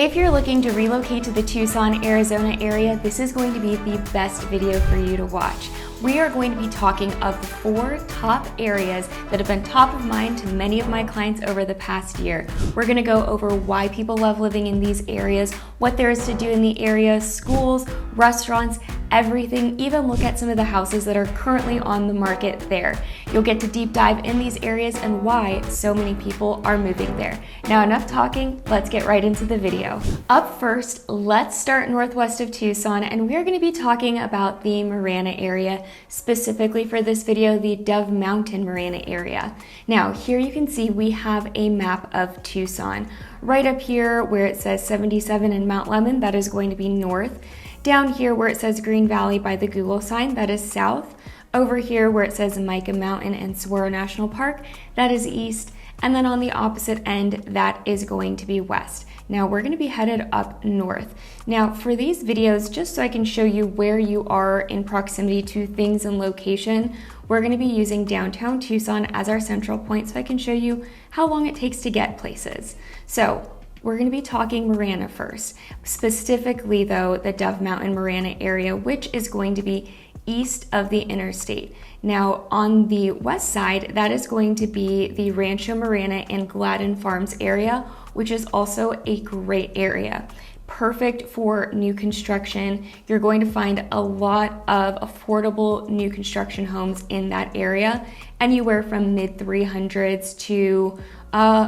If you're looking to relocate to the Tucson, Arizona area, this is going to be the best video for you to watch. We are going to be talking of the 4 top areas that have been top of mind to many of my clients over the past year. We're going to go over why people love living in these areas, what there is to do in the area, schools, restaurants, everything, even look at some of the houses that are currently on the market there. You'll get to deep dive in these areas and why so many people are moving there. Now enough talking, let's get right into the video. Up first, let's start northwest of Tucson, and we're going to be talking about the Marana area, specifically for this video, the Dove Mountain Marana area. Now here you can see we have a map of Tucson. Right up here where it says 77 and Mount Lemmon, that is going to be north. Down here where it says Green Valley by the Google sign, that is south. Over here where it says Mica Mountain and Saguaro National Park, that is east. And then on the opposite end, that is going to be west. Now we're going to be headed up north. Now for these videos, just so I can show you where you are in proximity to things and location, we're going to be using downtown Tucson as our central point so I can show you how long it takes to get places. So we're going to be talking Marana first, specifically though the Dove Mountain Marana area, which is going to be east of the interstate. Now on the west side, that is going to be the Rancho Marana and Gladden Farms area, which is also a great area. Perfect for new construction. You're going to find a lot of affordable new construction homes in that area, anywhere from mid 300s to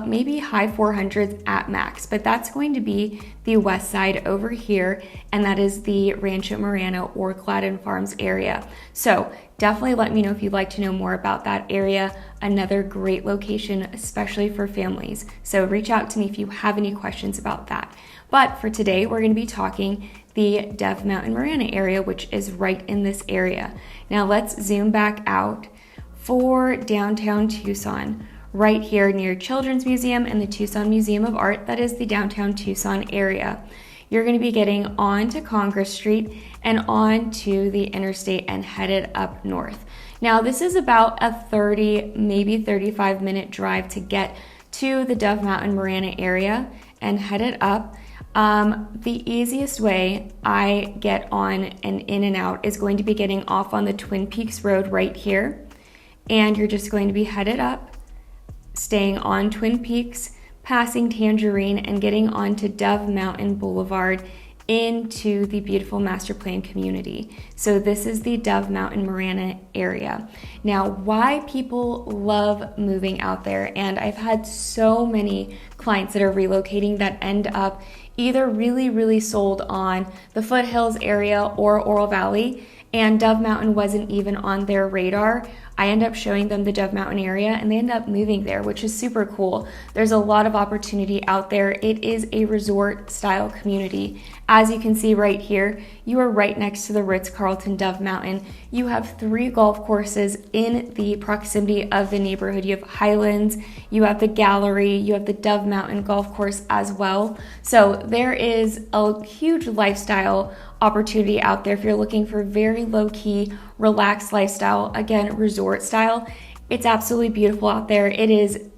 maybe high 400s at max, but that's going to be the west side over here, and that is the Rancho Marana or Gladden Farms area. So definitely let me know if you'd like to know more about that area. Another great location, especially for families. So reach out to me if you have any questions about that. But for today, we're going to be talking the Dove Mountain Marana area, which is right in this area. Now let's zoom back out for downtown Tucson. Right here near Children's Museum and the Tucson Museum of Art, that is the downtown Tucson area. You're going to be getting onto Congress Street and onto the interstate and headed up north. Now this is about a 30, maybe 35-minute drive to get to the Dove Mountain Marana area and headed up. The easiest way I get on and in and out is going to be getting off on the Twin Peaks Road right here. And you're just going to be headed up, staying on Twin Peaks, passing Tangerine, and getting onto Dove Mountain Boulevard into the beautiful master plan community. So this is the Dove Mountain Marana area. Now, why people love moving out there, and I've had so many clients that are relocating that end up either really sold on the Foothills area or Oro Valley, and Dove Mountain wasn't even on their radar. I end up showing them the Dove Mountain area and they end up moving there, which is super cool. There's a lot of opportunity out there. It is a resort style community. As you can see right here, you are right next to the Ritz-Carlton Dove Mountain. You have 3 golf courses in the proximity of the neighborhood. You have Highlands, you have the Gallery, you have the Dove Mountain Golf Course as well. So there is a huge lifestyle opportunity out there if you're looking for very low-key, relaxed lifestyle, again, resort style. It's absolutely beautiful out there. It is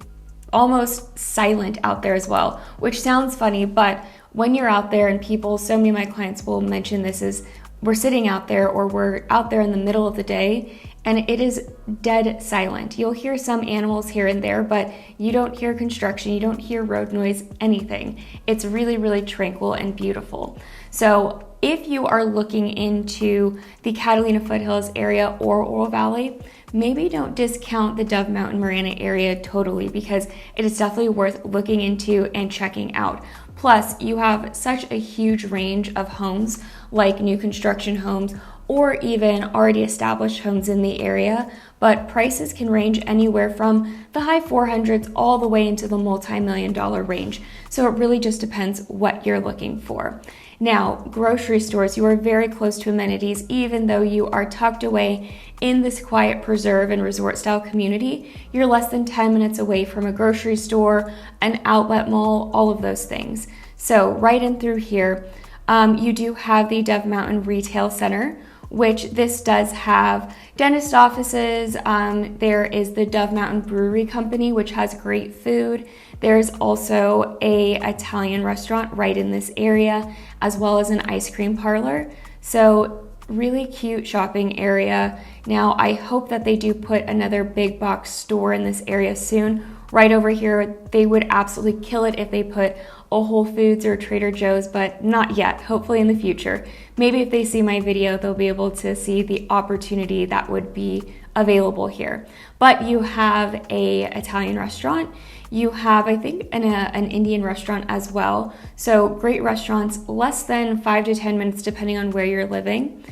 almost silent out there as well, which sounds funny, but when you're out there, and people, so many of my clients will mention this, is we're sitting out there or we're out there in the middle of the day and it is dead silent. You'll hear some animals here and there, but you don't hear construction, you don't hear road noise, anything. It's really tranquil and beautiful. So if you are looking into the Catalina Foothills area or Oro Valley, maybe don't discount the Dove Mountain Marana area totally, because it is definitely worth looking into and checking out. Plus, you have such a huge range of homes, like new construction homes or even already established homes in the area, but prices can range anywhere from the high 400s all the way into the multi-million-dollar range. So it really just depends what you're looking for. Now, grocery stores, you are very close to amenities, even though you are tucked away in this quiet preserve and resort style community. You're less than 10 minutes away from a grocery store, an outlet mall, all of those things. So right in through here, you do have the Dove Mountain Retail Center, which this does have dentist offices. There is the Dove Mountain Brewery Company, which has great food. There's also a Italian restaurant right in this area, as well as an ice cream parlor. So really cute shopping area. Now, I hope that they do put another big box store in this area soon. Right over here, they would absolutely kill it if they put a Whole Foods or Trader Joe's, but not yet, hopefully in the future. Maybe if they see my video, they'll be able to see the opportunity that would be available here. But you have a Italian restaurant. You have, I think, an Indian restaurant as well. So great restaurants, less than 5 to 10 minutes depending on where you're living.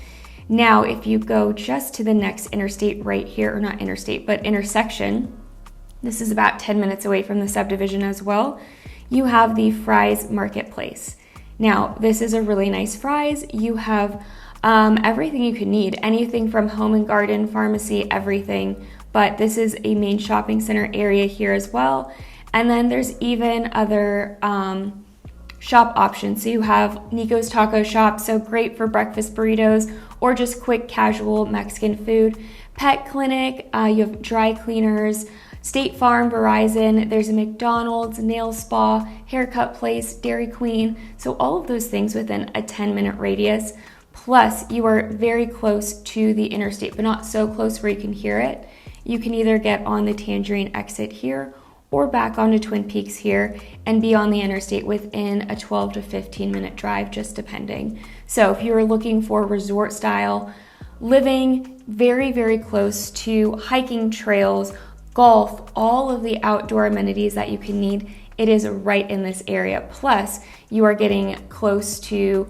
Now, if you go just to the next interstate right here, or not interstate, but intersection, this is about 10 minutes away from the subdivision as well, you have the Fry's Marketplace. Now, this is a really nice Fry's. You have everything you could need, anything from home and garden, pharmacy, everything. But this is a main shopping center area here as well. And then there's even other shop options. So you have Nico's Taco Shop, so great for breakfast burritos or just quick casual Mexican food. Pet clinic, you have dry cleaners, State Farm, Verizon, there's a McDonald's, nail spa, haircut place, Dairy Queen. So all of those things within a 10-minute radius. Plus, you are very close to the interstate, but not so close where you can hear it. You can either get on the Tangerine exit here or back onto Twin Peaks here and be on the interstate within a 12 to 15-minute drive, just depending. So if you're looking for resort style living, very, very close to hiking trails, golf, all of the outdoor amenities that you can need, it is right in this area. Plus, you are getting close to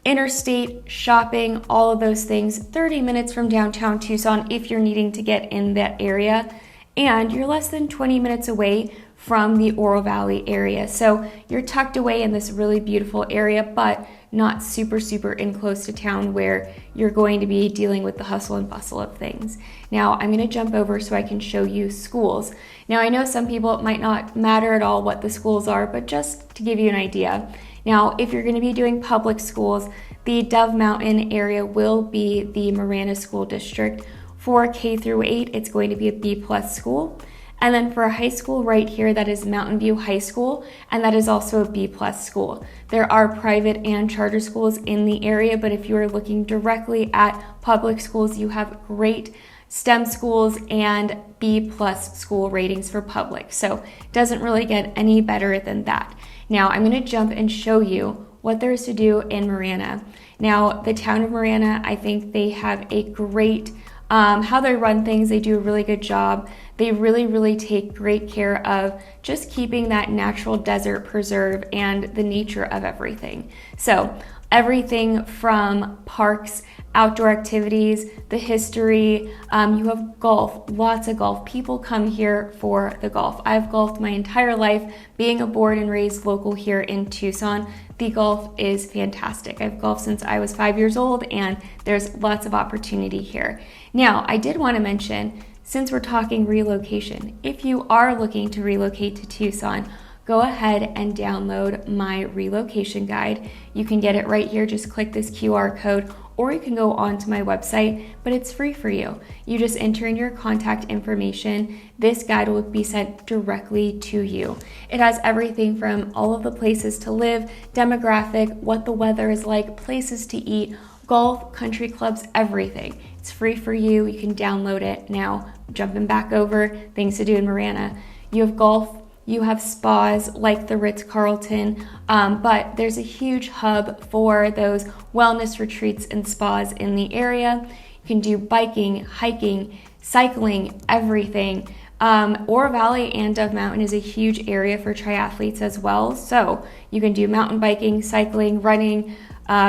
interstate, shopping, all of those things, 30 minutes from downtown Tucson if you're needing to get in that area. And you're less than 20 minutes away from the Oro Valley area. So you're tucked away in this really beautiful area, but not super, super in close to town where you're going to be dealing with the hustle and bustle of things. Now, I'm going to jump over so I can show you schools. Now, I know some people it might not matter at all what the schools are, but just to give you an idea. Now, if you're going to be doing public schools, the Dove Mountain area will be the Marana School District. For K through 8, it's going to be a B+ school. And then for a high school right here, that is Mountain View High School, and that is also a B+ school. There are private and charter schools in the area, but if you are looking directly at public schools, you have great STEM schools and B+ school ratings for public. So it doesn't really get any better than that. Now I'm going to jump and show you what there is to do in Marana. Now, the town of Marana, I think they have a great how they run things. They do a really good job. They really, really take great care of just keeping that natural desert preserve and the nature of everything. So everything from parks, outdoor activities, the history, you have golf, lots of golf. People come here for the golf. I've golfed my entire life, being a born and raised local here in Tucson. The golf is fantastic. I've golfed since I was 5 years old, and there's lots of opportunity here. Now, I did want to mention, since we're talking relocation, if you are looking to relocate to Tucson, go ahead and download my relocation guide. You can get it right here. Just click this QR code, or you can go onto my website, but it's free for you. You just enter in your contact information. This guide will be sent directly to you. It has everything from all of the places to live, demographic, what the weather is like, places to eat, golf, country clubs, everything. It's free for you. You can download it. Now, jumping back over things to do in Marana. You have golf, you have spas like the Ritz-Carlton, but there's a huge hub for those wellness retreats and spas in the area. You can do biking, hiking, cycling, everything. Oro Valley and Dove Mountain is a huge area for triathletes as well. So you can do mountain biking, cycling, running,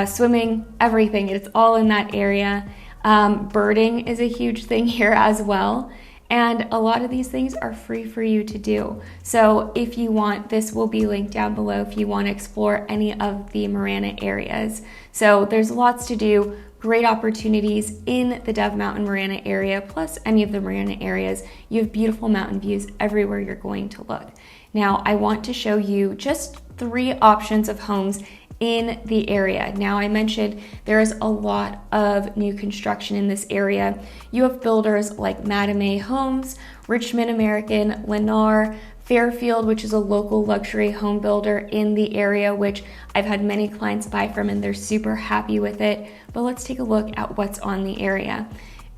swimming, everything. It's all in that area. Birding is a huge thing here as well. And a lot of these things are free for you to do. So if you want, this will be linked down below if you want to explore any of the Marana areas. So there's lots to do, great opportunities in the Dove Mountain Marana area, plus any of the Marana areas. You have beautiful mountain views everywhere you're going to look. Now, I want to show you just 3 options of homes in the area. Now, I mentioned there is a lot of new construction in this area. You have builders like Madame Homes, Richmond American, Lennar, Fairfield, which is a local luxury home builder in the area, which I've had many clients buy from and they're super happy with it. But let's take a look at what's on the area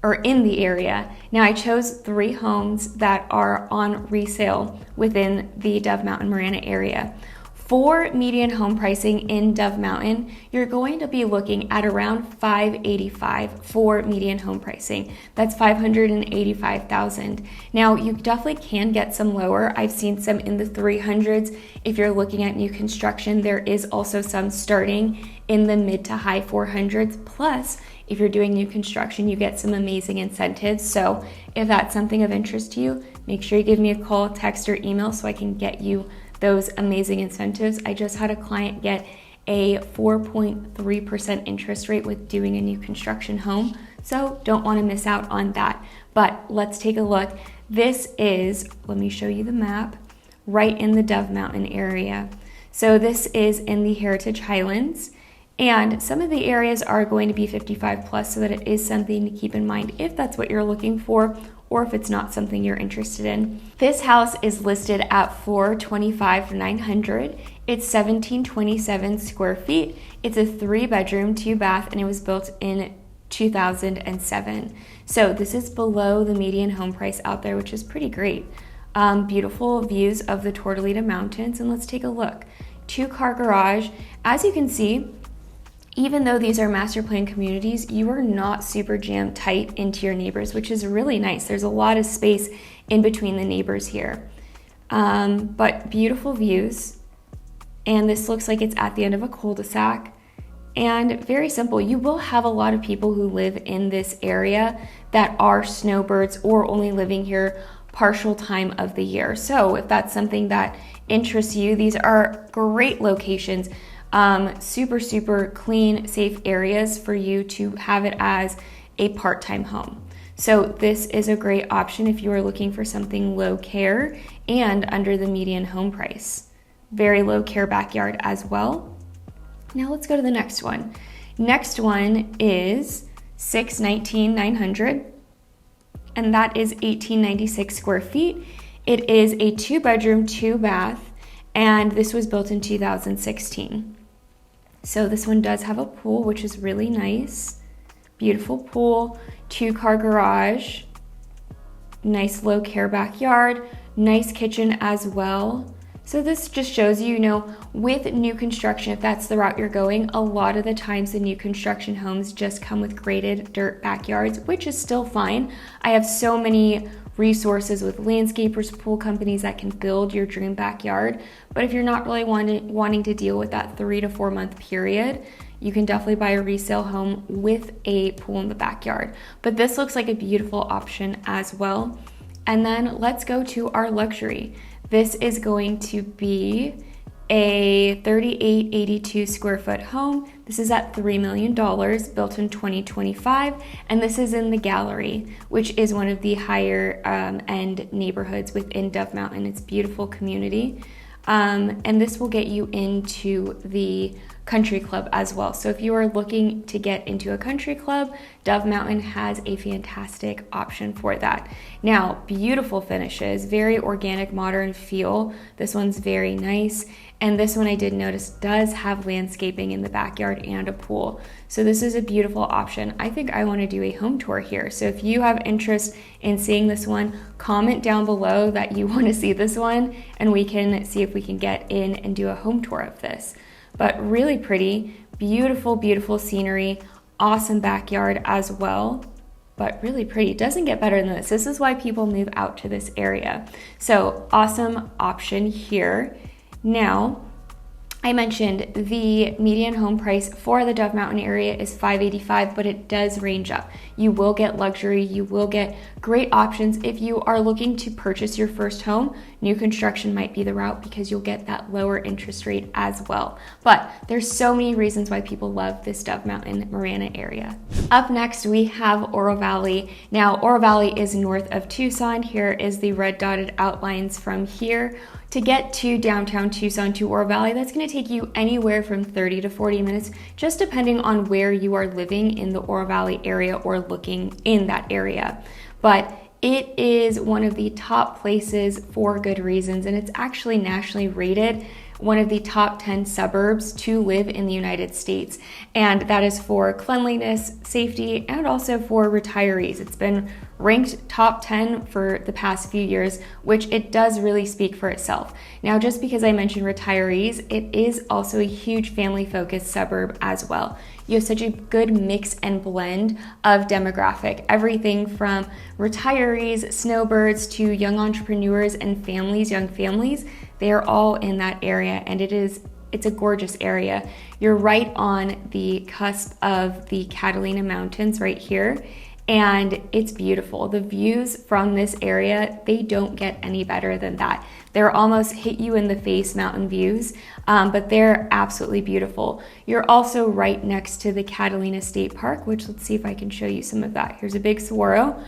or in the area. Now, I chose 3 homes that are on resale within the Dove Mountain Marana area. For median home pricing in Dove Mountain, you're going to be looking at around $585,000 for median home pricing. That's $585,000. Now, you definitely can get some lower. I've seen some in the 300s. If you're looking at new construction, there is also some starting in the mid to high 400s. Plus, if you're doing new construction, you get some amazing incentives. So if that's something of interest to you, make sure you give me a call, text, or email so I can get you those amazing incentives. I just had a client get a 4.3% interest rate with doing a new construction home, so don't want to miss out on that. But let's take a look. This is, let me show you the map, right in the Dove Mountain area. So this is in the Heritage Highlands, and some of the areas are going to be 55 plus, so that it is something to keep in mind if that's what you're looking for, or if it's not something you're interested in. This house is listed at $425,900. It's 1,727 square feet. It's a 3-bedroom, 2-bath, and it was built in 2007. So this is below the median home price out there, which is pretty great. Beautiful views of the Tortolita Mountains, and let's take a look. 2-car garage. As you can see, even though these are master plan communities, you are not super jammed tight into your neighbors, which is really nice. There's a lot of space in between the neighbors here. But beautiful views. And this looks like it's at the end of a cul-de-sac. And very simple. You will have a lot of people who live in this area that are snowbirds or only living here partial time of the year. So if that's something that interests you, these are great locations. Super, super clean, safe areas for you to have it as a part-time home. So this is a great option if you are looking for something low care and under the median home price. Very low care backyard as well. Now let's go to the next one. Next one is 619,900, and that is 1,896 square feet. It is a 2-bedroom, 2-bath, and this was built in 2016. So this one does have a pool, which is really nice. Beautiful pool, 2-car garage, nice low care backyard, nice kitchen as well. So this just shows you, with new construction, if that's the route you're going, a lot of the times the new construction homes just come with graded dirt backyards, which is still fine. I have so many resources with landscapers, pool companies that can build your dream backyard. But if you're not really wanting to deal with that 3 to 4 month period, you can definitely buy a resale home with a pool in the backyard. But this looks like a beautiful option as well. And then let's go to our luxury. This is going to be a 3,882 square foot home. This is at $3 million, built in 2025, and this is in the Gallery, which is one of the higher end neighborhoods within Dove Mountain. It's a beautiful community, and this will get you into the country club as well. So if you are looking to get into a country club, Dove Mountain has a fantastic option for that. Now, beautiful finishes, very organic, modern feel. This one's very nice. And this one I did notice does have landscaping in the backyard and a pool. So this is a beautiful option. I think I want to do a home tour here. So if you have interest in seeing this one, comment down below that you want to see this one, and we can see if we can get in and do a home tour of this. But really pretty, beautiful, beautiful scenery, awesome backyard as well, but really pretty. It doesn't get better than this. This is why people move out to this area. So awesome option here. Now, I mentioned the median home price for the Dove Mountain area is $585,000, but it does range up. You will get luxury, you will get great options. If you are looking to purchase your first home, new construction might be the route because you'll get that lower interest rate as well. But there's so many reasons why people love this Dove Mountain Marana area. Up next, we have Oro Valley. Now, Oro Valley is north of Tucson. Here is the red dotted outlines from here. To get to downtown Tucson to Oro Valley, that's going to take you anywhere from 30 to 40 minutes, just depending on where you are living in the Oro Valley area or looking in that area. But it is one of the top places for good reasons, and it's actually nationally rated one of the top 10 suburbs to live in the United States. And that is for cleanliness, safety, and also for retirees. It's been ranked top 10 for the past few years, which it does really speak for itself. Now, just because I mentioned retirees, it is also a huge family-focused suburb as well. You have such a good mix and blend of demographic, everything from retirees, snowbirds, to young entrepreneurs and families, young families. They are all in that area, and it's a gorgeous area. You're right on the cusp of the Catalina Mountains right here, and it's beautiful. The views from this area, they don't get any better than that. They're almost hit you in the face mountain views, but they're absolutely beautiful. You're also right next to the Catalina State Park, which let's see if I can show you some of that. Here's a big saguaro.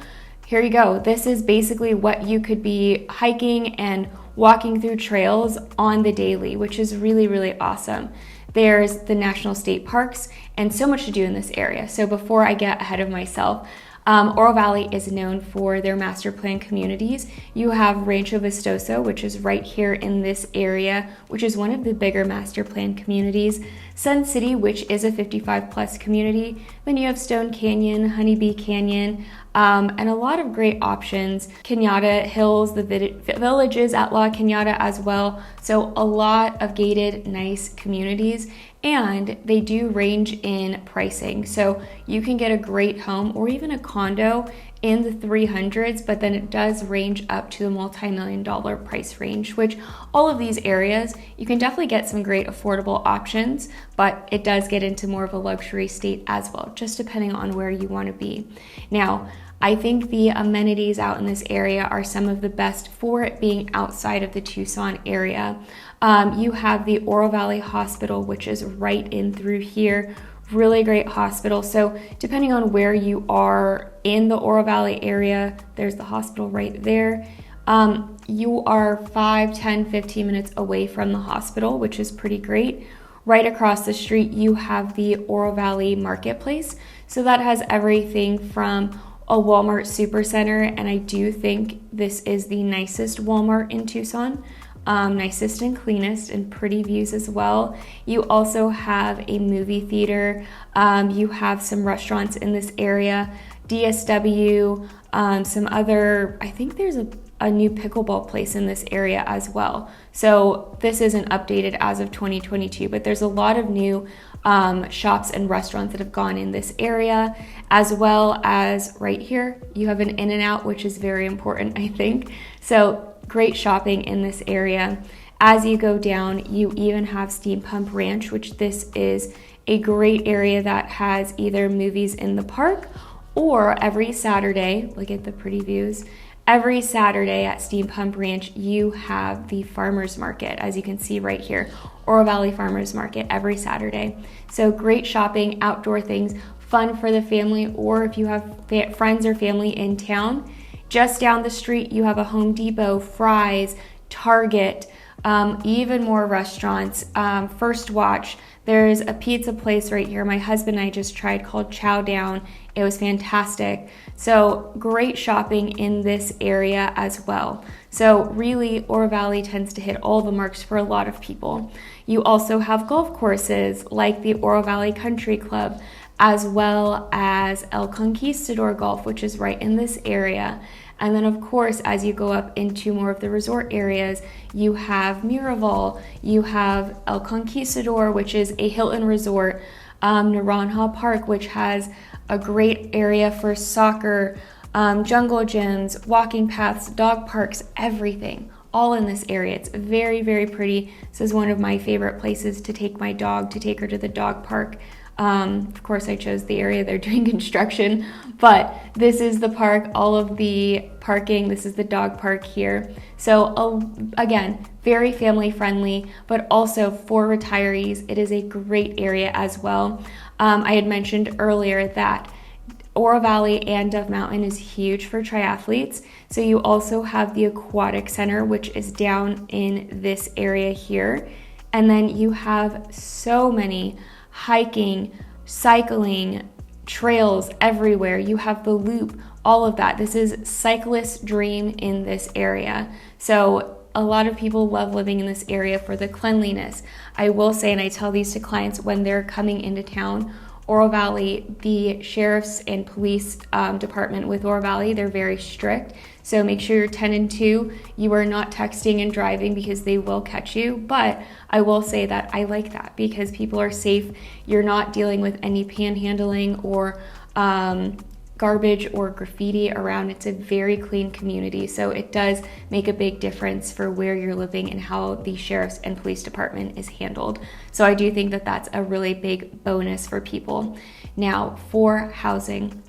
Here you go. This is basically what you could be hiking and walking through trails on the daily, which is really, really awesome. There's the national state parks and so much to do in this area. So before I get ahead of myself, Oro Valley is known for their master plan communities. You have Rancho Vistoso, which is right here in this area, which is one of the bigger master plan communities. Sun City, which is a 55 plus community. Then you have Stone Canyon, Honeybee Canyon, and a lot of great options. Cañada Hills, the villages at La Cañada as well. So a lot of gated, nice communities, and they do range in pricing. So you can get a great home or even a condo in the 300s, but then it does range up to the multi-million-dollar price range, which all of these areas, you can definitely get some great affordable options, but it does get into more of a luxury state as well, just depending on where you want to be. Now, I think the amenities out in this area are some of the best for it being outside of the Tucson area. You have the Oro Valley Hospital, which is right in through here. Really great hospital. So depending on where you are in the Oro Valley area, there's the hospital right there. You are 5, 10, 15 minutes away from the hospital, which is pretty great. Right across the street, you have the Oro Valley Marketplace. So that has everything from a Walmart Supercenter, and I do think this is the nicest Walmart in Tucson. Nicest and cleanest, and pretty views as well. You also have a movie theater. You have some restaurants in this area, DSW, some other, I think there's a new pickleball place in this area as well. So this isn't updated as of 2022, but there's a lot of new shops and restaurants that have gone in this area, as well as right here, you have an In-N-Out, which is very important, I think. So great shopping in this area. As you go down, you even have Steam Pump Ranch, which this is a great area that has either movies in the park, or every Saturday, look at the pretty views, every Saturday at Steam Pump Ranch, you have the farmers market, as you can see right here, Oro Valley Farmers Market every Saturday. So great shopping, outdoor things, fun for the family, or if you have friends or family in town. Just down the street, you have a Home Depot, Fry's, Target, even more restaurants, First Watch. There's a pizza place right here my husband and I just tried called Chow Down. It was fantastic. So great shopping in this area as well. So really, Oro Valley tends to hit all the marks for a lot of people. You also have golf courses like the Oro Valley Country Club, as well as El Conquistador Golf, which is right in this area. And then of course, as you go up into more of the resort areas, you have Miraval, you have El Conquistador, which is a Hilton resort, Naranja Park, which has a great area for soccer, jungle gyms, walking paths, dog parks, everything, all in this area. It's very, very pretty. This is one of my favorite places to take my dog, to take her to the dog park. Of course, I chose the area they're doing construction, but this is the park, all of the parking. This is the dog park here. So again, very family friendly, but also for retirees, it is a great area as well. I had mentioned earlier that Oro Valley and Dove Mountain is huge for triathletes. So you also have the aquatic center, which is down in this area here. And then you have so many hiking, cycling, trails everywhere. You have the loop, all of that. This is cyclist dream in this area. So a lot of people love living in this area for the cleanliness. I will say, and I tell these to clients when they're coming into town, Oro Valley, the sheriff's and police department with Oro Valley, they're very strict. So make sure you're 10 and 2. You are not texting and driving because they will catch you. But I will say that I like that because people are safe. You're not dealing with any panhandling or garbage or graffiti around. It's a very clean community. So it does make a big difference for where you're living and how the sheriff's and police department is handled. So I do think that that's a really big bonus for people. Now, for housing,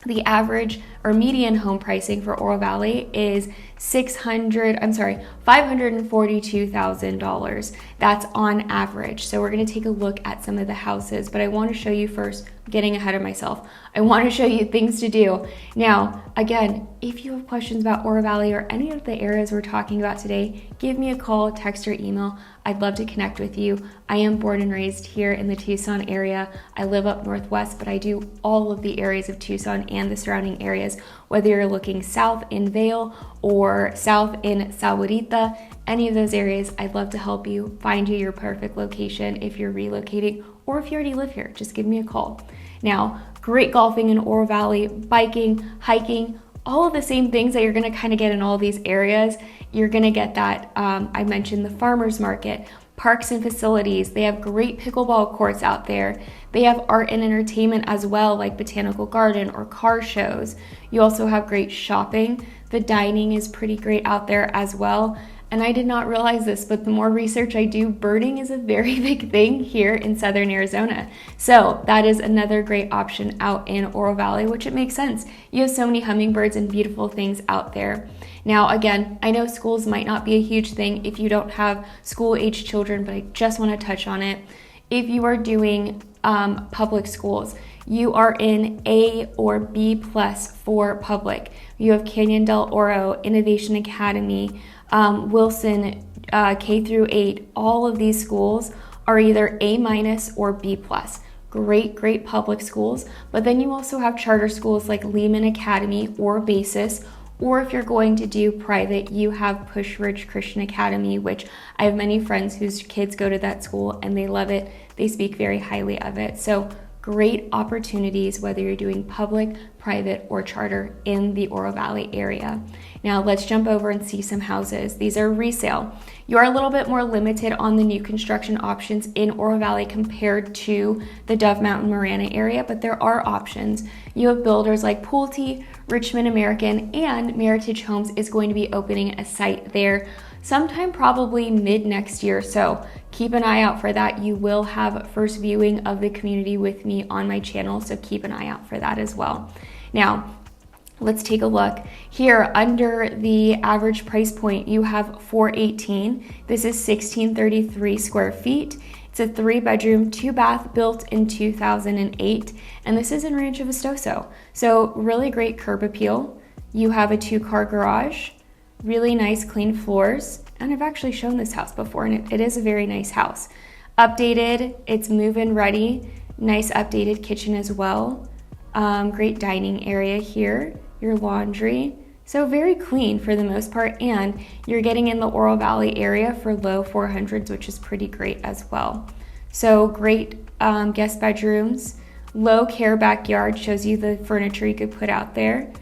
the average or median home pricing for Oro Valley is $542,000. That's on average. So we're going to take a look at some of the houses, but I want to show you first, getting ahead of myself, I want to show you things to do. Now, again, if you have questions about Oro Valley or any of the areas we're talking about today, give me a call, text, or email. I'd love to connect with you. I am born and raised here in the Tucson area. I live up northwest, but I do all of the areas of Tucson and the surrounding areas, whether you're looking south in Vail or south in Sahuarita, any of those areas, I'd love to help you find you your perfect location if you're relocating or if you already live here, just give me a call. Now, great golfing in Oro Valley, biking, hiking, all of the same things that you're gonna kind of get in all these areas. You're gonna get that, I mentioned the farmer's market, parks and facilities. They have great pickleball courts out there. They have art and entertainment as well, like botanical garden or car shows. You also have great shopping. The dining is pretty great out there as well. And I did not realize this, but the more research I do, birding is a very big thing here in southern Arizona. So that is another great option out in Oro Valley, which it makes sense. You have so many hummingbirds and beautiful things out there. Now, again, I know schools might not be a huge thing if you don't have school-age children, but I just want to touch on it. If you are doing public schools, you are in A or B plus for public. You have Canyon del Oro, Innovation Academy, Wilson, K through 8, all of these schools are either A minus or B plus. Great public schools. But then you also have charter schools like Lehman Academy or Basis, or if you're going to do private, you have Push Ridge Christian Academy, which I have many friends whose kids go to that school and they love it. They speak very highly of it. So great opportunities, whether you're doing public, private, or charter in the Oro Valley area. Now let's jump over and see some houses. These are resale. You are a little bit more limited on the new construction options in Oro Valley compared to the Dove Mountain Marana area, but there are options. You have builders like Pulte, Richmond American, and Meritage Homes is going to be opening a site there sometime probably mid next year. So keep an eye out for that. You will have first viewing of the community with me on my channel, so keep an eye out for that as well. Now, let's take a look. Here under the average price point, you have 418. This is 1633 square feet. It's a 3-bedroom, 2-bath built in 2008, and this is in Rancho Vistoso. So really great curb appeal. You have a 2-car garage, really nice clean floors, and I've actually shown this house before, and it is a very nice house. Updated, it's move-in ready, nice updated kitchen as well. Great dining area here, your laundry. So very clean for the most part, and you're getting in the Oro Valley area for low 400s, which is pretty great as well. So great guest bedrooms, low care backyard, shows you the furniture you could put out there.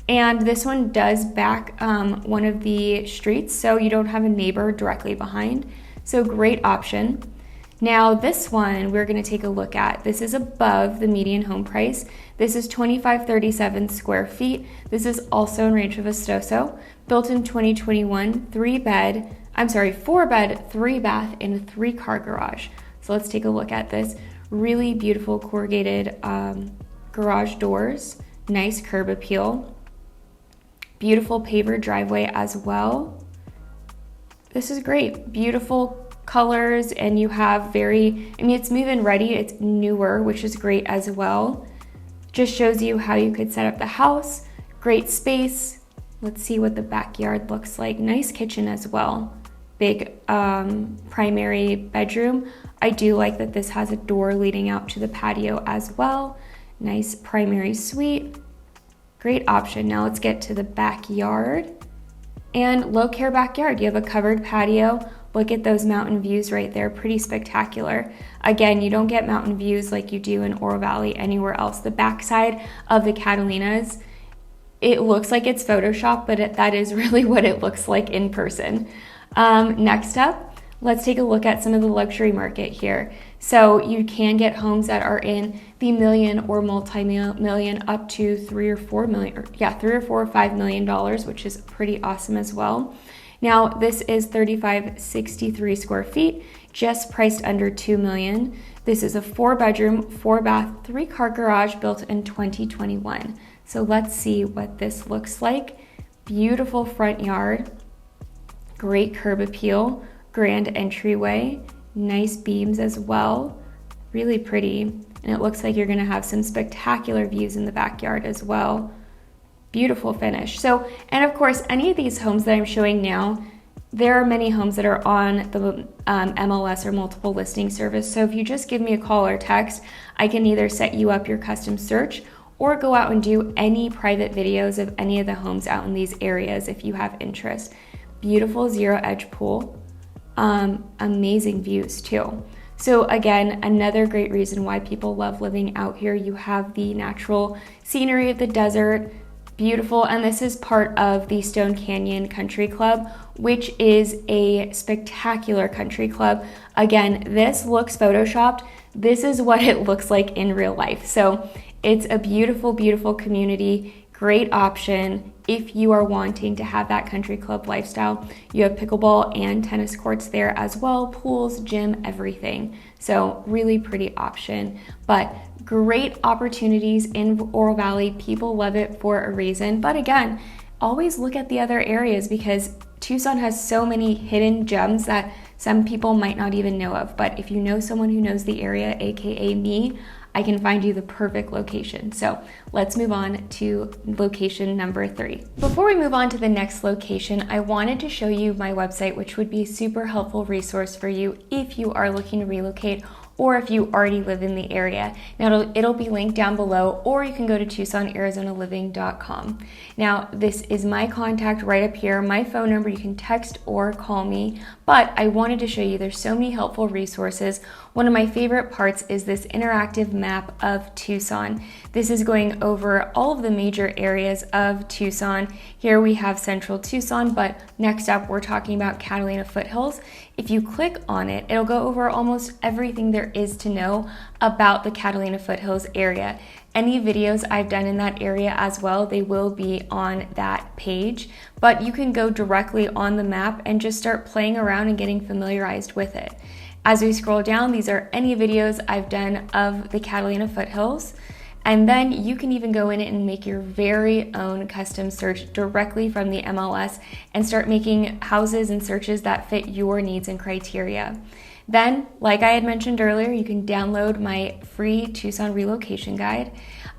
And this one does back one of the streets, so you don't have a neighbor directly behind. So great option. Now this one we're going to take a look at. This is above the median home price. This is 2537 square feet. This is also in Rancho Vistoso, built in 2021, 4-bed, 3-bath, and a 3-car garage. So let's take a look at this. Really beautiful corrugated garage doors, nice curb appeal, beautiful paver driveway as well. This is great, beautiful colors, and you have it's move-in ready, it's newer, which is great as well. Just shows you how you could set up the house. Great space. Let's see what the backyard looks like. Nice kitchen as well. Big primary bedroom. I do like that this has a door leading out to the patio as well. Nice primary suite. Great option. Now let's get to the backyard. And low care backyard. You have a covered patio. Look at those mountain views right there. Pretty spectacular. Again, you don't get mountain views like you do in Oro Valley anywhere else. The backside of the Catalinas, it looks like it's Photoshop, but that is really what it looks like in person. Next up, let's take a look at some of the luxury market here. So you can get homes that are in the million or multi-million up to $3 or $4 or $5 million, which is pretty awesome as well. Now this is 3,563 square feet, just priced under $2 million. This is a 4-bedroom, 4-bath, 3-car garage built in 2021. So let's see what this looks like. Beautiful front yard, great curb appeal, grand entryway, nice beams as well, really pretty. And it looks like you're gonna have some spectacular views in the backyard as well. Beautiful finish. So, and of course, any of these homes that I'm showing now, there are many homes that are on the MLS or multiple listing service. So if you just give me a call or text, I can either set you up your custom search or go out and do any private videos of any of the homes out in these areas if you have interest. Beautiful zero edge pool, amazing views too. So again, another great reason why people love living out here. You have the natural scenery of the desert, beautiful, and this is part of the Stone Canyon Country Club, which is a spectacular country club. Again, this looks photoshopped. This is what it looks like in real life. So it's a beautiful, beautiful community, great option if you are wanting to have that country club lifestyle. You have pickleball and tennis courts there as well, pools, gym, everything. So really pretty option, but great opportunities in Oro Valley. People love it for a reason. But again, always look at the other areas because Tucson has so many hidden gems that some people might not even know of. But if you know someone who knows the area, AKA me, I can find you the perfect location. So let's move on to location number 3. Before we move on to the next location, I wanted to show you my website, which would be a super helpful resource for you if you are looking to relocate or if you already live in the area. Now it'll be linked down below, or you can go to TucsonArizonaLiving.com. Now this is my contact right up here, my phone number. You can text or call me, but I wanted to show you there's so many helpful resources. One of my favorite parts is this interactive map of Tucson. This is going over all of the major areas of Tucson. Here we have Central Tucson, but next up we're talking about Catalina Foothills. If you click on it, it'll go over almost everything there is to know about the Catalina Foothills area. Any videos I've done in that area as well, they will be on that page, but you can go directly on the map and just start playing around and getting familiarized with it. As we scroll down, these are any videos I've done of the Catalina Foothills. And then you can even go in and make your very own custom search directly from the MLS and start making houses and searches that fit your needs and criteria. Then, like I had mentioned earlier, you can download my free Tucson relocation guide,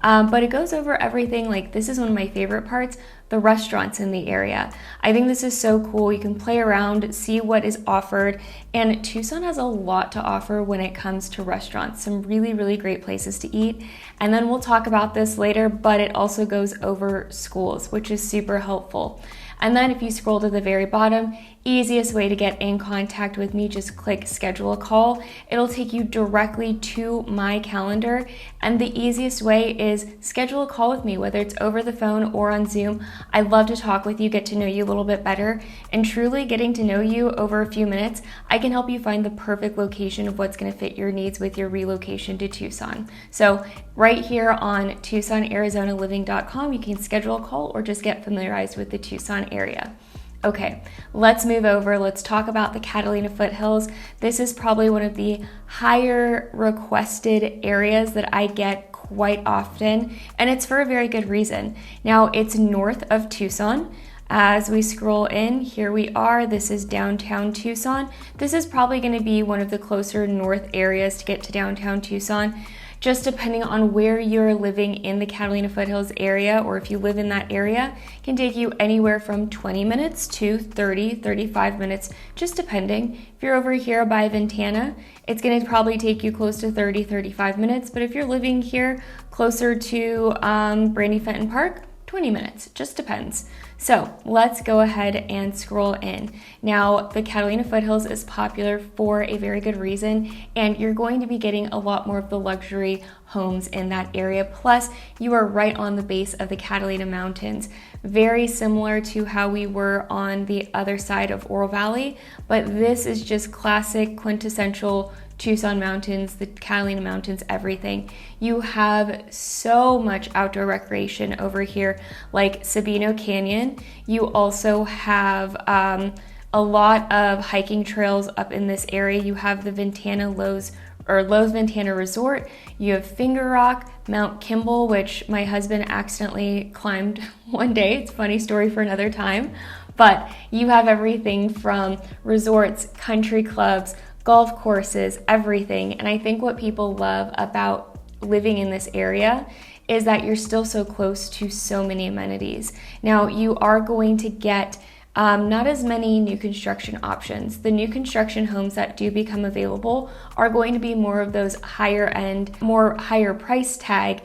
but it goes over everything. Like, this is one of my favorite parts, the restaurants in the area. I think this is so cool. You can play around, see what is offered, and Tucson has a lot to offer when it comes to restaurants. Some really, really great places to eat. And then we'll talk about this later, but it also goes over schools, which is super helpful. And then if you scroll to the very bottom, easiest way to get in contact with me, just click schedule a call. It'll take you directly to my calendar. And the easiest way is schedule a call with me, whether it's over the phone or on Zoom. I'd love to talk with you, get to know you a little bit better. And truly getting to know you over a few minutes, I can help you find the perfect location of what's going to fit your needs with your relocation to Tucson. So right here on TucsonArizonaLiving.com, you can schedule a call or just get familiarized with the Tucson area. Okay, let's move over. Let's talk about the Catalina Foothills. This is probably one of the higher requested areas that I get quite often, and it's for a very good reason. Now, it's north of Tucson. As we scroll in, here we are. This is downtown Tucson. This is probably going to be one of the closer north areas to get to downtown Tucson. just depending on where you're living in the Catalina Foothills area, or if you live in that area, can take you anywhere from 20 minutes to 35 minutes, just depending. If you're over here by Ventana, it's going to probably take you close to 35 minutes, but if you're living here closer to Brandy Fenton Park, 20 minutes, just depends. So let's go ahead and scroll in. Now, the Catalina Foothills is popular for a very good reason, and you're going to be getting a lot more of the luxury homes in that area. Plus, you are right on the base of the Catalina Mountains, very similar to how we were on the other side of Oro Valley, but this is just classic, quintessential Tucson Mountains, the Catalina Mountains, everything. You have so much outdoor recreation over here, like Sabino Canyon. You also have a lot of hiking trails up in this area. You have the Ventana Lowe's Ventana Resort. You have Finger Rock, Mount Kimball, which my husband accidentally climbed one day. It's a funny story for another time. But you have everything from resorts, country clubs, golf courses, everything. And I think what people love about living in this area is that you're still so close to so many amenities. Now, you are going to get not as many new construction options. The new construction homes that do become available are going to be more of those higher end, more higher price tag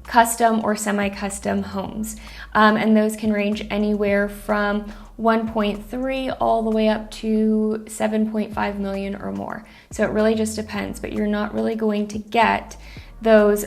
custom or semi-custom homes. And those can range anywhere from 1.3 all the way up to 7.5 million or more. So it really just depends, but you're not really going to get those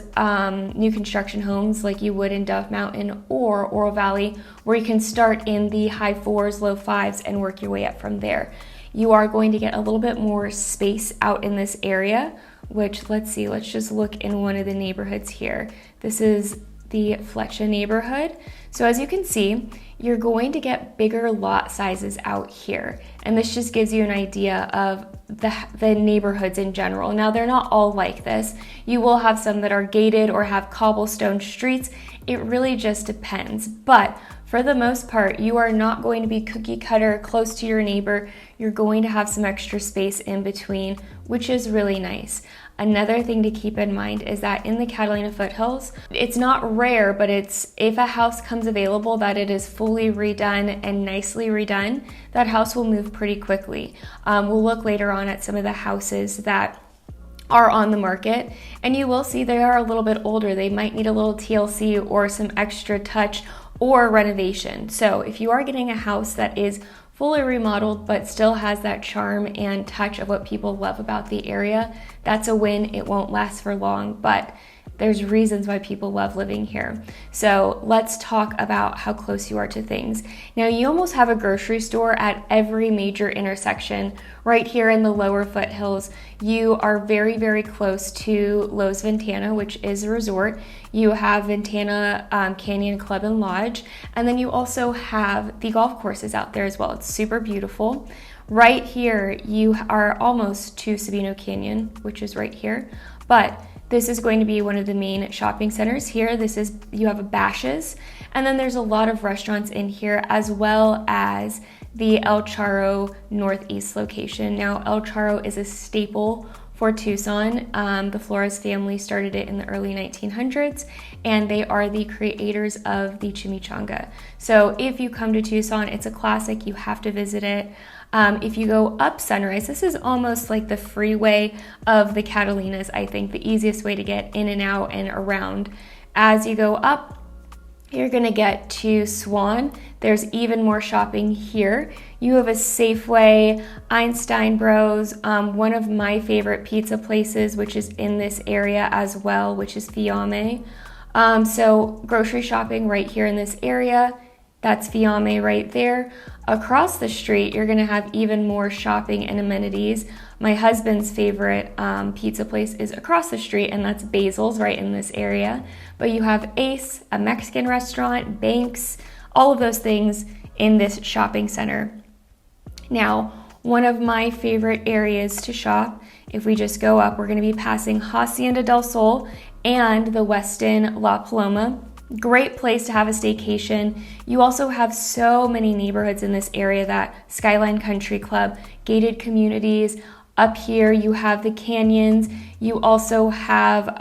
new construction homes like you would in Dove Mountain or Oro Valley, where you can start in the high 4s, low 5s and work your way up from there. You are going to get a little bit more space out in this area, which let's just look in one of the neighborhoods here. This is the Fletcher neighborhood. So as you can see, you're going to get bigger lot sizes out here. And this just gives you an idea of the neighborhoods in general. Now, they're not all like this. You will have some that are gated or have cobblestone streets. It really just depends. But for the most part, you are not going to be cookie cutter close to your neighbor. You're going to have some extra space in between, which is really nice. Another thing to keep in mind is that in the Catalina Foothills, it's not rare, but if a house comes available that it is fully redone and nicely redone, that house will move pretty quickly. We'll look later on at some of the houses that are on the market, and you will see they are a little bit older. They might need a little TLC or some extra touch or renovation. So if you are getting a house that is fully remodeled but still has that charm and touch of what people love about the area, that's a win. It won't last for long, but there's reasons why people love living here. So let's talk about how close you are to things. Now, you almost have a grocery store at every major intersection. Right here in the lower foothills, you are very, very close to Lowe's Ventana, which is a resort. You have Ventana Canyon Club and Lodge, and then you also have the golf courses out there as well. It's super beautiful. Right here, you are almost to Sabino Canyon, which is right here, but this is going to be one of the main shopping centers here. You have a Bash's', and then there's a lot of restaurants in here, as well as the El Charro Northeast location. Now, El Charro is a staple for Tucson. The Flores family started it in the early 1900s, and they are the creators of the chimichanga. So if you come to Tucson, it's a classic. You have to visit it. If you go up Sunrise, this is almost like the freeway of the Catalinas, I think, the easiest way to get in and out and around. As you go up, you're gonna get to Swan. There's even more shopping here. You have a Safeway, Einstein Bros, one of my favorite pizza places, which is in this area as well, which is Fiamme. So grocery shopping right here in this area. That's Fiamme right there. Across the street, you're gonna have even more shopping and amenities. My husband's favorite pizza place is across the street, and that's Basil's right in this area. But you have Ace, a Mexican restaurant, banks, all of those things in this shopping center. Now, one of my favorite areas to shop, if we just go up, we're gonna be passing Hacienda del Sol and the Westin La Paloma. Great place to have a staycation. You also have so many neighborhoods in this area, that Skyline Country Club, gated communities, Up here you have the canyons. You also have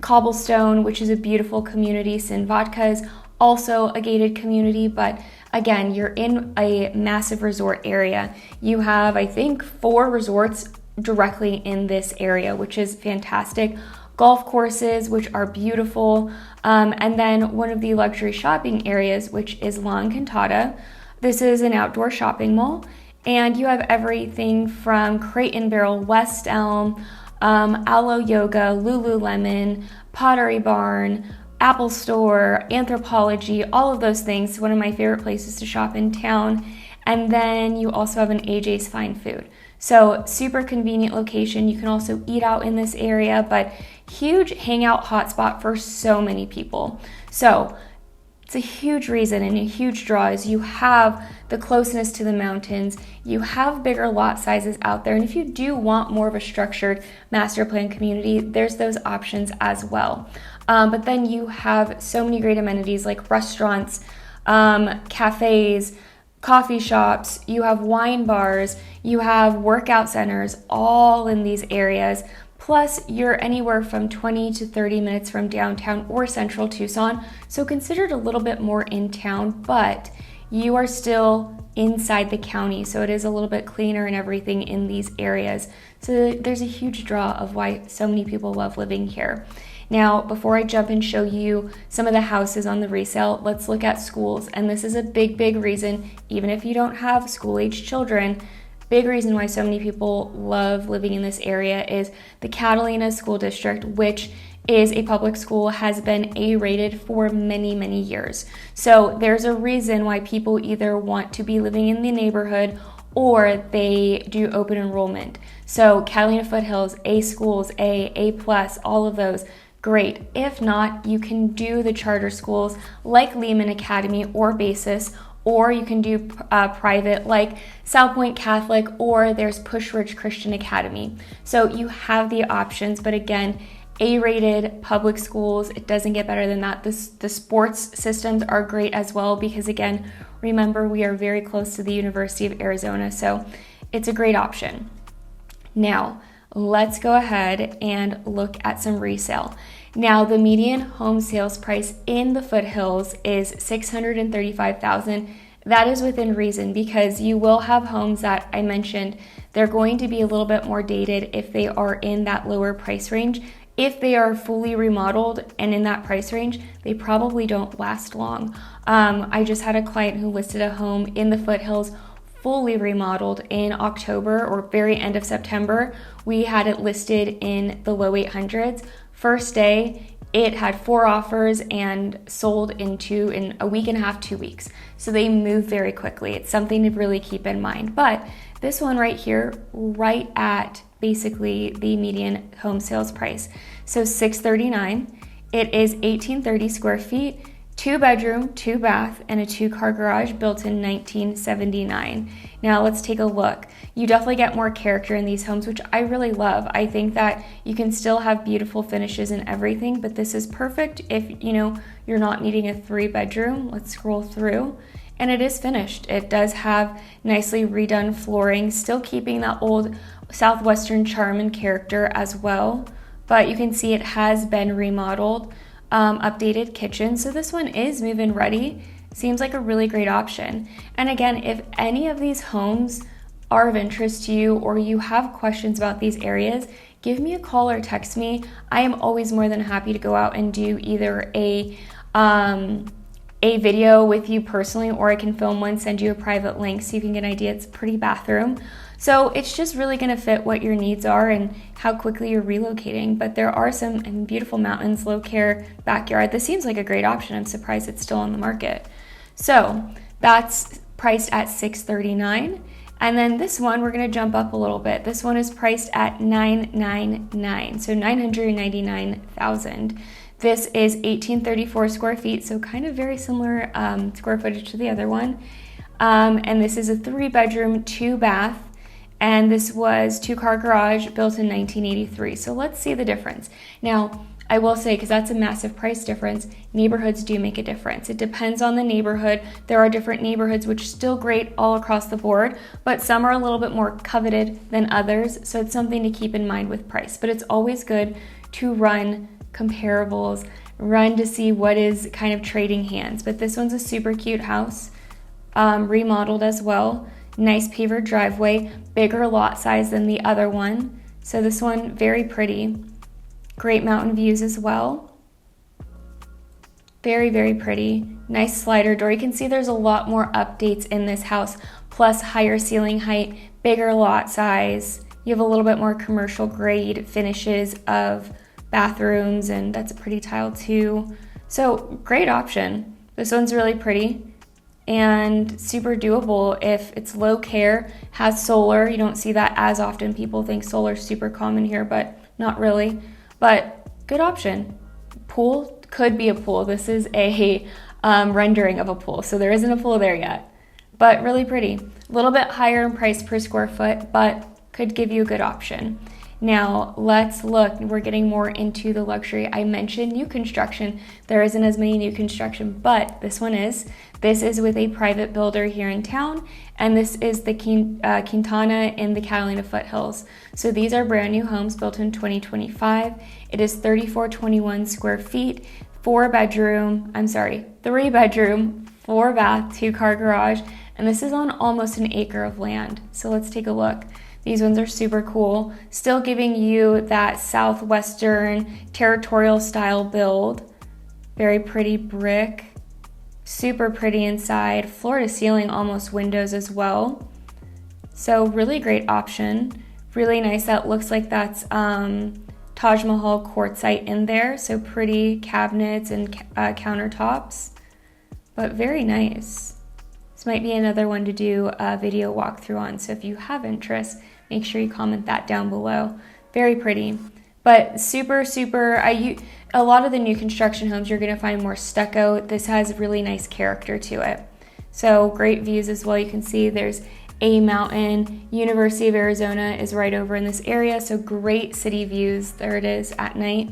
Cobblestone, which is a beautiful community. Sin Vodka is also a gated community, but again, you're in a massive resort area. You have, I think, 4 resorts directly in this area, which is fantastic. Golf courses, which are beautiful, and then one of the luxury shopping areas, which is La Encantada. This is an outdoor shopping mall, and you have everything from Crate and Barrel, West Elm, Alo Yoga, Lululemon, Pottery Barn, Apple Store, Anthropology, all of those things. One of my favorite places to shop in town. And then you also have an AJ's Fine Food. So super convenient location. You can also eat out in this area, but huge hangout hotspot for so many people. So it's a huge reason and a huge draw is you have the closeness to the mountains, you have bigger lot sizes out there, and if you do want more of a structured master plan community, there's those options as well. But then you have so many great amenities like restaurants, cafes, coffee shops, you have wine bars, you have workout centers, all in these areas. Plus, you're anywhere from 20 to 30 minutes from downtown or central Tucson, so considered a little bit more in town, but you are still inside the county, so it is a little bit cleaner and everything in these areas. So there's a huge draw of why so many people love living here. Now, before I jump and show you some of the houses on the resale, let's look at schools. And this is a big reason, even if you don't have school-age children, big reason why so many people love living in this area is the Catalina School District, which is a public school, has been A-rated for many years. So there's a reason why people either want to be living in the neighborhood or they do open enrollment. So Catalina Foothills, A schools, A+, all of those, great. If not, you can do the charter schools like Lehman Academy or Basis, or you can do private like South Point Catholic, or there's Push Ridge Christian Academy. So you have the options, but again, A-rated public schools, it doesn't get better than that. The sports systems are great as well because again, remember we are very close to the University of Arizona, so it's a great option. Now, let's go ahead and look at some resale. Now, the median home sales price in the foothills is $635,000. That is within reason because you will have homes that I mentioned, they're going to be a little bit more dated if they are in that lower price range. If they are fully remodeled and in that price range, they probably don't last long. I just had a client who listed a home in the foothills fully remodeled in October or very end of September. We had it listed in the low 800s. First day, it had 4 offers and sold in a week and a half, 2 weeks. So they move very quickly. It's something to really keep in mind. But this one right here, right at basically the median home sales price. So $639. It is 1,830 square feet, 2 bedroom, 2 bath, and a 2-car garage built in 1979. Now let's take a look. You definitely get more character in these homes, which I really love. I think that you can still have beautiful finishes and everything, but this is perfect if you're not needing a 3-bedroom. Let's scroll through. And it is finished. It does have nicely redone flooring, still keeping that old Southwestern charm and character as well. But you can see it has been remodeled. Updated kitchen. So this one is move-in ready. Seems like a really great option. And again, if any of these homes are of interest to you or you have questions about these areas, give me a call or text me. I am always more than happy to go out and do either a video with you personally, or I can film one, send you a private link so you can get an idea. It's a pretty bathroom. So it's just really going to fit what your needs are and how quickly you're relocating. But there are some beautiful mountains, low care backyard. This seems like a great option. I'm surprised it's still on the market. So that's priced at $639. And then this one, we're going to jump up a little bit. This one is priced at $999, so $999,000. This is 1,834 square feet, so kind of very similar square footage to the other one. And this is a 3-bedroom, 2-bath. And this was 2-car garage built in 1983. So let's see the difference. Now, I will say, because that's a massive price difference, neighborhoods do make a difference. It depends on the neighborhood. There are different neighborhoods, which are still great all across the board, but some are a little bit more coveted than others. So it's something to keep in mind with price. But it's always good to run comparables, run to see what is kind of trading hands. But this one's a super cute house, remodeled as well. Nice paver driveway, bigger lot size than the other one. So this one, very pretty. Great mountain views as well. Very, very pretty. Nice slider door. You can see there's a lot more updates in this house, plus higher ceiling height, bigger lot size. You have a little bit more commercial grade finishes of bathrooms, and that's a pretty tile too. So great option. This one's really pretty and super doable if it's low care, has solar. You don't see that as often. People think solar's super common here, but not really. But good option. Pool could be a pool. This is a rendering of a pool, so there isn't a pool there yet, but really pretty. A little bit higher in price per square foot, but could give you a good option. Now let's look. We're getting more into the luxury. I mentioned new construction. There isn't as many new construction, but this one is. This is with a private builder here in town, and this is the Quintana in the Catalina Foothills. So these are brand new homes built in 2025. It is 3421 square feet, 3 bedroom, 4 bath, 2-car garage, and this is on almost an acre of land. So let's take a look. These ones are super cool, still giving you that southwestern territorial style build. Very pretty brick, super pretty inside, floor to ceiling, almost windows as well. So really great option, really nice. That looks like that's Taj Mahal quartzite in there, so pretty cabinets and countertops, but very nice. This might be another one to do a video walkthrough on, so if you have interest, make sure you comment that down below. Very pretty, but super, a lot of the new construction homes, you're gonna find more stucco. This has really nice character to it. So great views as well. You can see there's a mountain. University of Arizona is right over in this area, so great city views. There it is at night,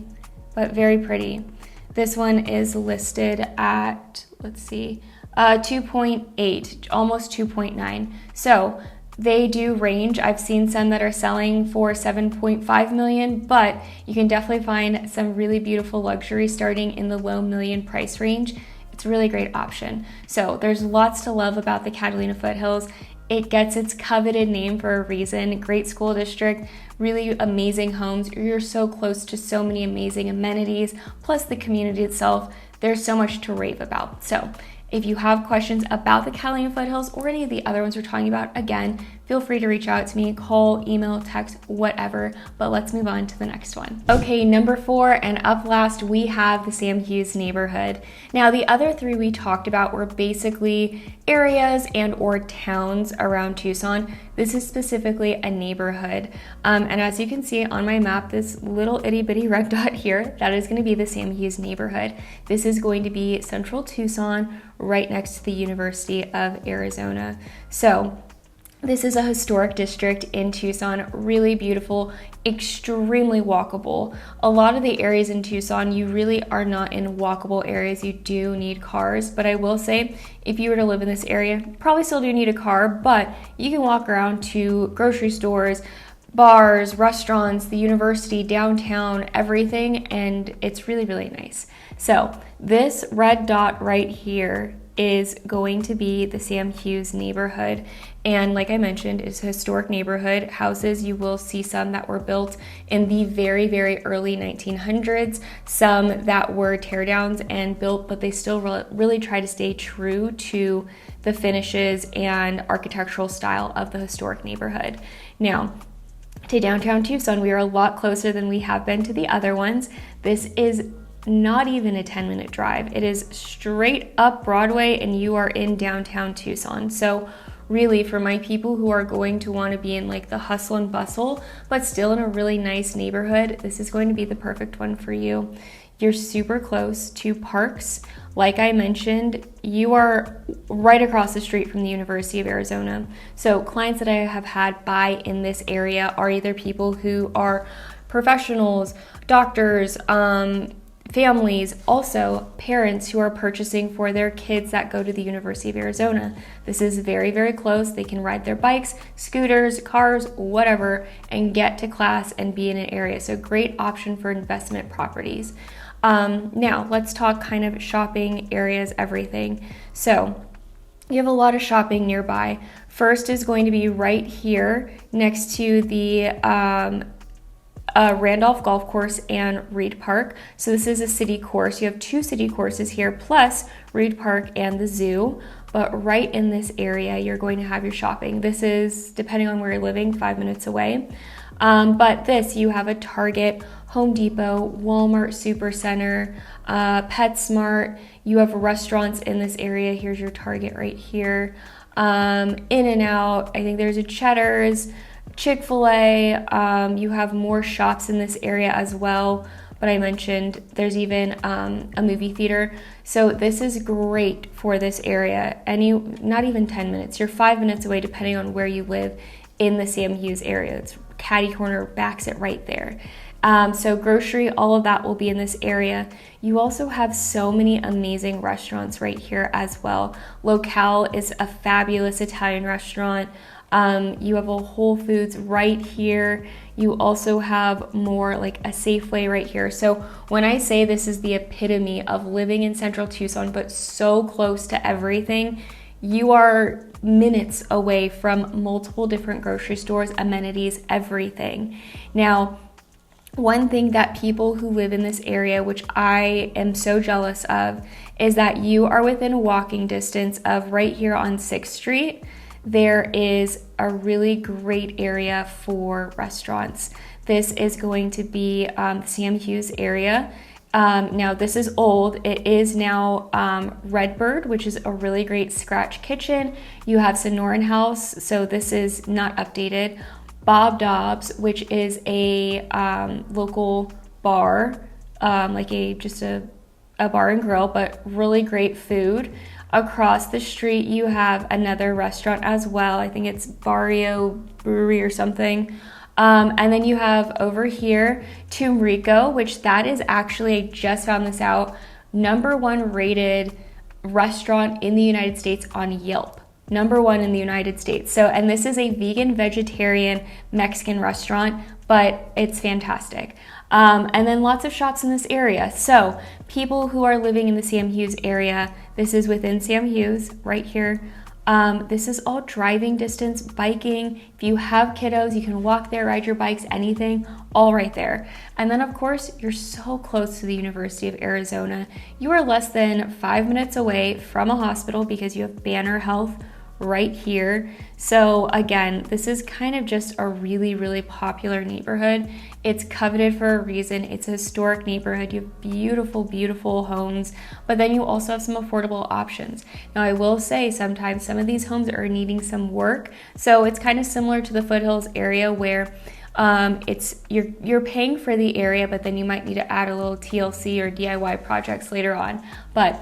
but very pretty. This one is listed at, let's see, 2.8, almost 2.9. So they do range. I've seen some that are selling for 7.5 million, but you can definitely find some really beautiful luxury starting in the low million price range. It's a really great option. So there's lots to love about the Catalina Foothills. It gets its coveted name for a reason. Great school district, really amazing homes. You're so close to so many amazing amenities, plus the community itself. There's so much to rave about. So if you have questions about the Catalina Foothills or any of the other ones we're talking about, again, feel free to reach out to me, call, email, text, whatever, but let's move on to the next one. Okay, number 4 and up last, we have the Sam Hughes neighborhood. Now, the other 3 we talked about were basically areas and or towns around Tucson. This is specifically a neighborhood. And as you can see on my map, this little itty bitty red dot here, that is gonna be the Sam Hughes neighborhood. This is going to be central Tucson, right next to the University of Arizona. So this is a historic district in Tucson, really beautiful, extremely walkable. A lot of the areas in Tucson, you really are not in walkable areas. You do need cars, but I will say, if you were to live in this area, you probably still do need a car, but you can walk around to grocery stores, bars, restaurants, the university, downtown, everything, and it's really, really nice. So this red dot right here is going to be the Sam Hughes neighborhood. And like I mentioned, it's a historic neighborhood. Houses, you will see some that were built in the very, very early 1900s, some that were teardowns and built, but they still really try to stay true to the finishes and architectural style of the historic neighborhood. Now, to downtown Tucson, we are a lot closer than we have been to the other ones. This is not even a 10-minute drive. It is straight up Broadway and you are in downtown Tucson. So really, for my people who are going to want to be in like the hustle and bustle, but still in a really nice neighborhood, this is going to be the perfect one for you. You're super close to parks. Like I mentioned, you are right across the street from the University of Arizona. So clients that I have had buy in this area are either people who are professionals, doctors, families, also parents who are purchasing for their kids that go to the University of Arizona. This is very, very close. They can ride their bikes, scooters, cars, whatever, and get to class and be in an area. So great option for investment properties. Now let's talk kind of shopping areas, everything. So you have a lot of shopping nearby. First is going to be right here next to the Randolph Golf Course and Reed Park. So this is a city course. You have 2 city courses here, plus Reed Park and the zoo. But right in this area, you're going to have your shopping. This is, depending on where you're living, 5 minutes away. But this, you have a Target, Home Depot, Walmart Supercenter, PetSmart. You have restaurants in this area. Here's your Target right here. In-N-Out, I think there's a Cheddar's, Chick-fil-A. You have more shops in this area as well, but I mentioned there's even a movie theater. So this is great for this area. Not even 10 minutes, you're 5 minutes away depending on where you live in the Sam Hughes area. It's catty corner, backs it right there. So grocery, all of that will be in this area. You also have so many amazing restaurants right here as well. Locale is a fabulous Italian restaurant. You have a Whole Foods right here. You also have more like a Safeway right here. So when I say this is the epitome of living in Central Tucson, but so close to everything, you are minutes away from multiple different grocery stores, amenities, everything. Now, one thing that people who live in this area, which I am so jealous of, is that you are within walking distance of right here on 6th Street. There is a really great area for restaurants. This is going to be the Sam Hughes area. Now this is old. It is now Redbird, which is a really great scratch kitchen. You have Sonoran House, so this is not updated. Bob Dobbs, which is a local bar, like just a bar and grill, but really great food. Across the street, you have another restaurant as well. I think it's Barrio Brewery or something. And then you have over here, Tomb Rico, which that is actually, I just found this out, #1 rated restaurant in the United States on Yelp. #1 in the United States. So, and this is a vegan, vegetarian, Mexican restaurant, but it's fantastic. And then lots of shops in this area. So people who are living in the Sam Hughes area, this is within Sam Hughes right here. This is all driving distance, biking. If you have kiddos, you can walk there, ride your bikes, anything, all right there. And then of course, you're so close to the University of Arizona. You are less than 5 minutes away from a hospital because you have Banner Health right here. So again, this is kind of just a really, really popular neighborhood. It's coveted for a reason. It's a historic neighborhood. You have beautiful, beautiful homes, but then you also have some affordable options. Now I will say sometimes some of these homes are needing some work. So it's kind of similar to the Foothills area where you're paying for the area, but then you might need to add a little TLC or DIY projects later on. But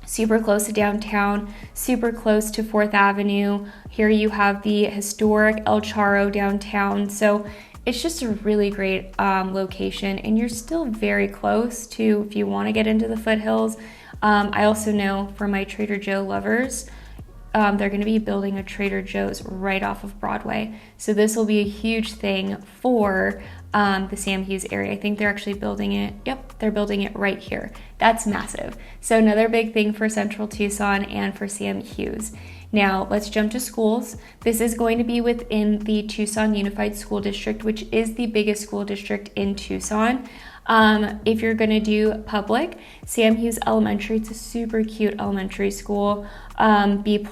super close to downtown, super close to 4th Avenue. Here you have the historic El Charro downtown. So it's just a really great location, and you're still very close to, if you want to get into the foothills. I also know for my Trader Joe lovers, they're going to be building a Trader Joe's right off of Broadway. So this will be a huge thing for the Sam Hughes area. I think they're actually building it. Yep, they're building it right here. That's massive. So another big thing for Central Tucson and for Sam Hughes. Now let's jump to schools. This is going to be within the Tucson Unified School District, which is the biggest school district in Tucson. If you're going to do public, Sam Hughes Elementary, it's a super cute elementary school, B+.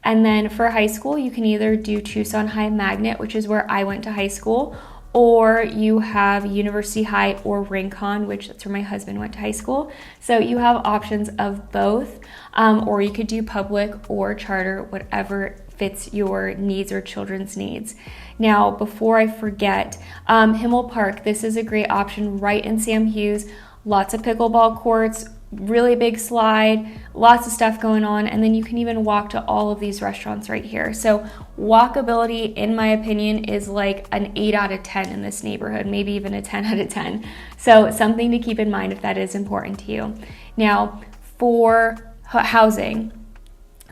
And then for high school, you can either do Tucson High Magnet, which is where I went to high school, or you have University High or Rincon, which that's where my husband went to high school. So you have options of both, or you could do public or charter, whatever fits your needs or children's needs. Now, before I forget, Himmel Park, this is a great option right in Sam Hughes. Lots of pickleball courts, really big slide, lots of stuff going on, and then you can even walk to all of these restaurants right here. So walkability, in my opinion, is like an 8 out of 10 in this neighborhood, maybe even a 10 out of 10. So something to keep in mind if that is important to you. Now, for housing,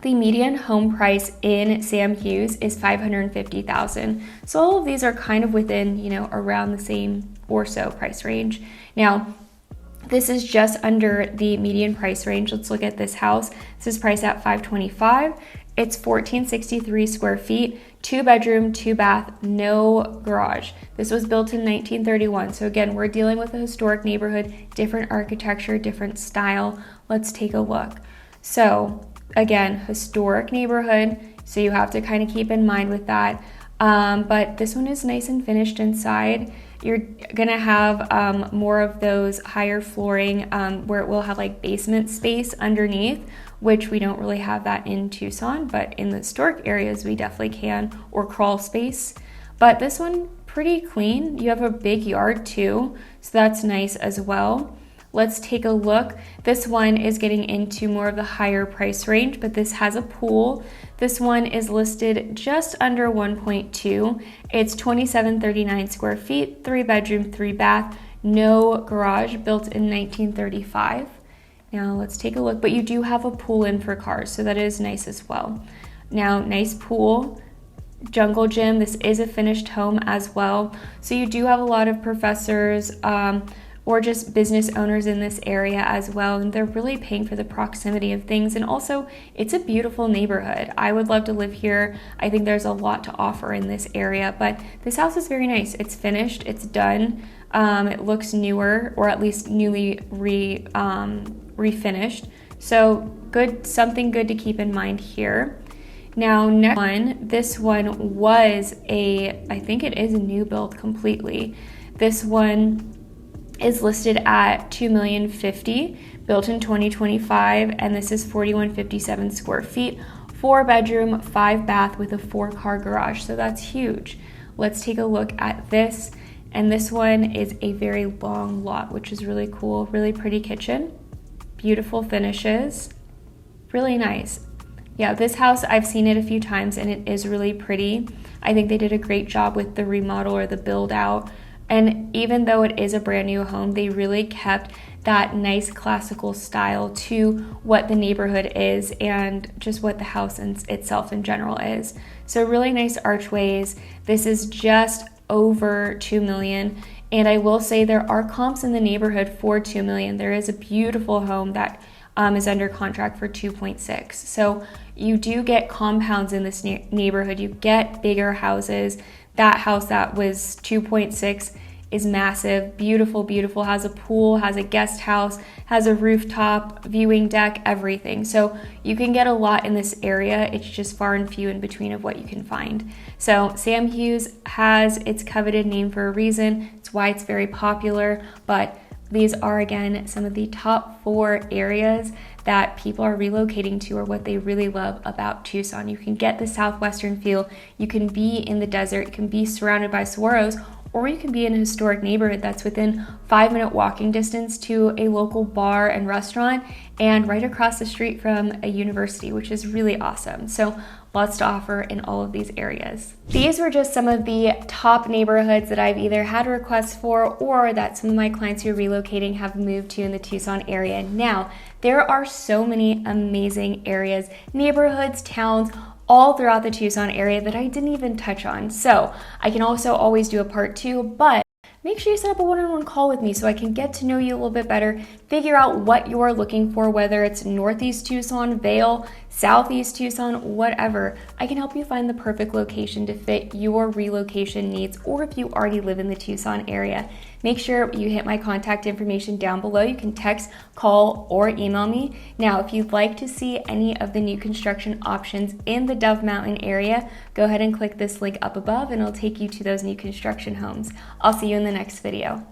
the median home price in Sam Hughes is $550,000. So all of these are kind of within, around the same or so price range. Now, this is just under the median price range. Let's look at this house. This is priced at $525,000. It's 1,463 square feet, 2 bedroom, 2 bath, no garage. This was built in 1931. So again, we're dealing with a historic neighborhood, different architecture, different style. Let's take a look. So again, historic neighborhood, so you have to kind of keep in mind with that. But this one is nice and finished inside. You're gonna have more of those higher flooring where it will have like basement space underneath, which we don't really have that in Tucson, but in the historic areas we definitely can, or crawl space. But this one, pretty clean. You have a big yard too, so that's nice as well. Let's take a look. This one is getting into more of the higher price range, but this has a pool. This one is listed just under 1.2. It's 2,739 square feet, 3 bedroom, 3 bath, no garage, built in 1935. Now let's take a look, but you do have a pool in for cars, so that is nice as well. Now, nice pool, jungle gym. This is a finished home as well. So you do have a lot of professors, or just business owners in this area as well, and they're really paying for the proximity of things. And also, it's a beautiful neighborhood. I would love to live here. I think there's a lot to offer in this area, but this house is very nice. It's finished, it's done. It looks newer, or at least newly refinished. So good, something good to keep in mind here. Now, next one, this one was I think it is a new build completely. This one is listed at $2,050,000, built in 2025, and this is 4,157 square feet, 4 bedroom, 5 bath with a 4-car garage. So that's huge. Let's take a look at this. And this one is a very long lot, which is really cool. Really pretty kitchen, beautiful finishes, really nice. Yeah, this house, I've seen it a few times and it is really pretty. I think they did a great job with the remodel or the build out. And even though it is a brand new home, they really kept that nice classical style to what the neighborhood is and just what the house itself in general is. So really nice archways. This is just over $2 million. And I will say there are comps in the neighborhood for $2 million. There is a beautiful home that is under contract for 2.6. So you do get compounds in this neighborhood. You get bigger houses. That house that was 2.6 is massive, beautiful, beautiful, has a pool, has a guest house, has a rooftop, viewing deck, everything. So you can get a lot in this area. It's just far and few in between of what you can find. So Sam Hughes has its coveted name for a reason. It's why it's very popular, but these are, again, some of the top 4 areas that people are relocating to, or what they really love about Tucson. You can get the southwestern feel, you can be in the desert, you can be surrounded by saguaros, or you can be in a historic neighborhood that's within 5-minute walking distance to a local bar and restaurant, and right across the street from a university, which is really awesome. So lots to offer in all of these areas. These were just some of the top neighborhoods that I've either had requests for or that some of my clients who are relocating have moved to in the Tucson area. Now, there are so many amazing areas, neighborhoods, towns, all throughout the Tucson area that I didn't even touch on. So I can also always do a part 2, but make sure you set up a one-on-one call with me so I can get to know you a little bit better, figure out what you're looking for, whether it's Northeast Tucson, Vail, Southeast Tucson, whatever. I can help you find the perfect location to fit your relocation needs, or if you already live in the Tucson area. Make sure you hit my contact information down below. You can text, call, or email me. Now, if you'd like to see any of the new construction options in the Dove Mountain area, go ahead and click this link up above and it'll take you to those new construction homes. I'll see you in the next video.